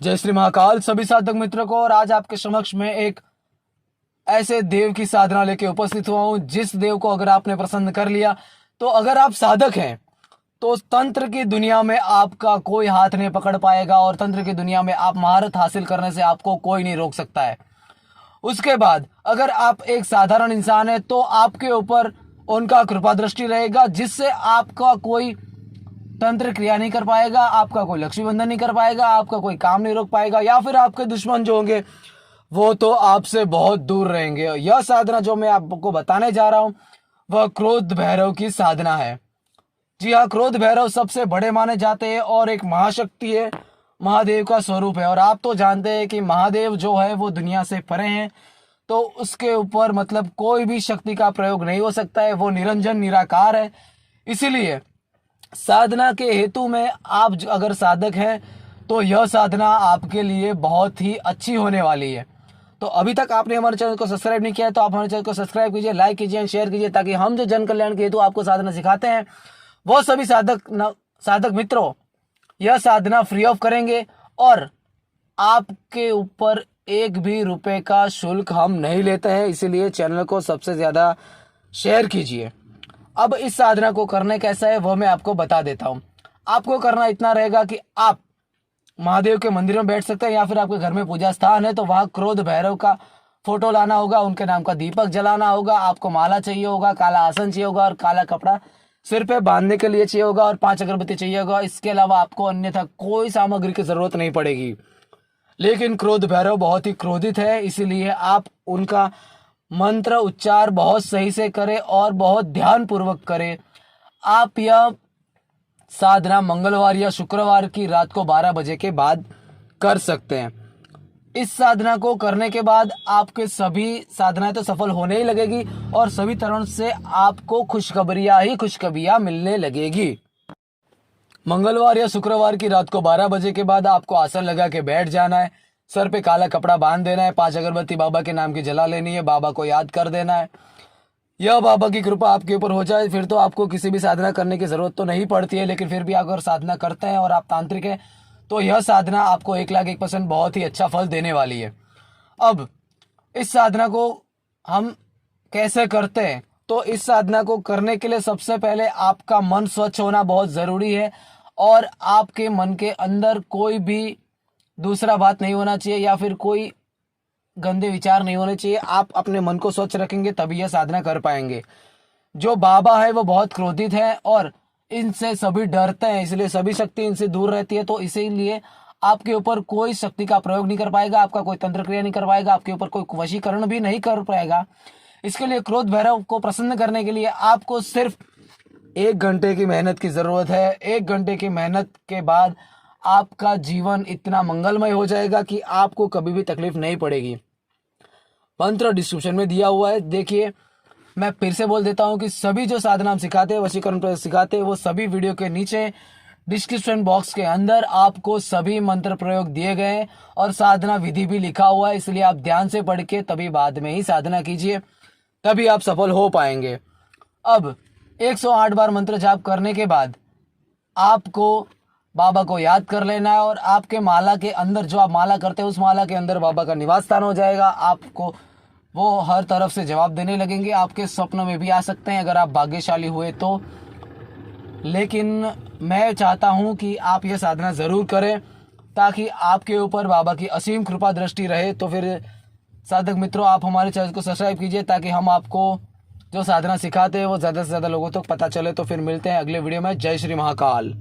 जय श्री महाकाल सभी साधक मित्रों को। और आज आपके समक्ष में एक ऐसे देव की साधना लेके उपस्थित हुआ हूं जिस देव को अगर आपने प्रसन्न कर लिया तो अगर आप साधक हैं तो तंत्र की दुनिया में आपका कोई हाथ नहीं पकड़ पाएगा और तंत्र की दुनिया में आप महारत हासिल करने से आपको कोई नहीं रोक सकता है। उसके बाद अगर आप एक साधारण इंसान है तो आपके ऊपर उनका कृपा दृष्टि रहेगा जिससे आपका कोई तंत्र क्रिया नहीं कर पाएगा, आपका कोई लक्ष्मी बंधन नहीं कर पाएगा, आपका कोई काम नहीं रोक पाएगा, या फिर आपके दुश्मन जो होंगे वो तो आपसे बहुत दूर रहेंगे। यह साधना जो मैं आपको बताने जा रहा हूं वह क्रोध भैरव की साधना है। जी हाँ, क्रोध भैरव सबसे बड़े माने जाते हैं और एक महाशक्ति है, महादेव का स्वरूप है। और आप तो जानते हैं कि महादेव जो है वो दुनिया से परे हैं, तो उसके ऊपर मतलब कोई भी शक्ति का प्रयोग नहीं हो सकता है, वो निरंजन निराकार है। इसीलिए साधना के हेतु में आप अगर साधक हैं तो यह साधना आपके लिए बहुत ही अच्छी होने वाली है। तो अभी तक आपने हमारे चैनल को सब्सक्राइब नहीं किया है तो आप हमारे चैनल को सब्सक्राइब कीजिए, लाइक कीजिए एंड शेयर कीजिए, ताकि हम जो जन कल्याण के हेतु आपको साधना सिखाते हैं वो सभी साधक मित्रों यह साधना फ्री ऑफ करेंगे और आपके ऊपर एक भी रुपए का शुल्क हम नहीं लेते हैं। इसीलिए चैनल को सबसे ज्यादा शेयर कीजिए। अब इस साधना को करने कैसा है वो मैं आपको बता देता हूं। आपको करना इतना रहेगा कि आप महादेव के मंदिर में बैठ सकते हैं, या फिर आपके घर में पूजा स्थान है तो वहां क्रोध भैरव का फोटो लाना होगा, उनके नाम का दीपक जलाना होगा, आपको माला चाहिए होगा, काला आसन चाहिए होगा और काला कपड़ा सिर पे बांधने के लिए चाहिए होगा और 5 अगरबत्ती चाहिए होगा। इसके अलावा आपको अन्यथा कोई सामग्री की जरूरत नहीं पड़ेगी। लेकिन क्रोध भैरव बहुत ही क्रोधित है, इसीलिए आप उनका मंत्र उच्चार बहुत सही से करें और बहुत ध्यान पूर्वक करें। आप यह साधना मंगलवार या शुक्रवार की रात को 12 बजे के बाद कर सकते हैं। इस साधना को करने के बाद आपके सभी साधनाएं तो सफल होने ही लगेगी और सभी तरह से आपको खुशखबरियां मिलने लगेगी। मंगलवार या शुक्रवार की रात को 12 बजे के बाद आपको आसन लगा के बैठ जाना है, सर पे काला कपड़ा बांध देना है, 5 अगरबत्ती बाबा के नाम की जला लेनी है, बाबा को याद कर देना है। यह बाबा की कृपा आपके ऊपर हो जाए फिर तो आपको किसी भी साधना करने की जरूरत तो नहीं पड़ती है। लेकिन फिर भी अगर साधना करते हैं और आप तांत्रिक हैं तो यह साधना आपको 1,01% बहुत ही अच्छा फल देने वाली है। अब इस साधना को हम कैसे करते हैं, तो इस साधना को करने के लिए सबसे पहले आपका मन स्वच्छ होना बहुत जरूरी है और आपके मन के अंदर कोई भी दूसरा बात नहीं होना चाहिए या फिर कोई गंदे विचार नहीं होने चाहिए। आप अपने मन को स्वच्छ रखेंगे तभी यह साधना कर पाएंगे। जो बाबा है वो बहुत क्रोधित है और इनसे सभी डरते हैं, इसलिए सभी शक्ति इनसे दूर रहती है। तो इसीलिए आपके ऊपर कोई शक्ति का प्रयोग नहीं कर पाएगा, आपका कोई तंत्र क्रिया नहीं कर पाएगा, आपके ऊपर कोई वशीकरण भी नहीं कर पाएगा। इसके लिए क्रोध भैरव को प्रसन्न करने के लिए आपको सिर्फ 1 घंटे की मेहनत की जरूरत है। 1 घंटे की मेहनत के बाद आपका जीवन इतना मंगलमय हो जाएगा कि आपको कभी भी तकलीफ नहीं पड़ेगी। मंत्र डिस्क्रिप्शन में दिया हुआ है, देखिए मैं फिर से बोल देता हूं कि सभी जो साधना हम सिखाते हैं, वशीकरण प्रयोग सिखाते हैं, वो सभी वीडियो के नीचे डिस्क्रिप्शन बॉक्स के अंदर आपको सभी मंत्र प्रयोग दिए गए हैं और साधना विधि भी लिखा हुआ है। इसलिए आप ध्यान से पढ़ के तभी बाद में ही साधना कीजिए, तभी आप सफल हो पाएंगे। अब 108 बार मंत्र जाप करने के बाद आपको बाबा को याद कर लेना है और आपके माला के अंदर जो आप माला करते हैं उस माला के अंदर बाबा का निवास स्थान हो जाएगा। आपको वो हर तरफ से जवाब देने लगेंगे, आपके स्वप्न में भी आ सकते हैं अगर आप भाग्यशाली हुए तो। लेकिन मैं चाहता हूं कि आप ये साधना जरूर करें ताकि आपके ऊपर बाबा की असीम कृपा दृष्टि रहे। तो फिर साधक मित्रों आप हमारे चैनल को सब्सक्राइब कीजिए ताकि हम आपको जो साधना सिखाते हैं वो ज़्यादा से ज़्यादा लोगों तक पता चले। तो फिर मिलते हैं अगले वीडियो में। जय श्री महाकाल।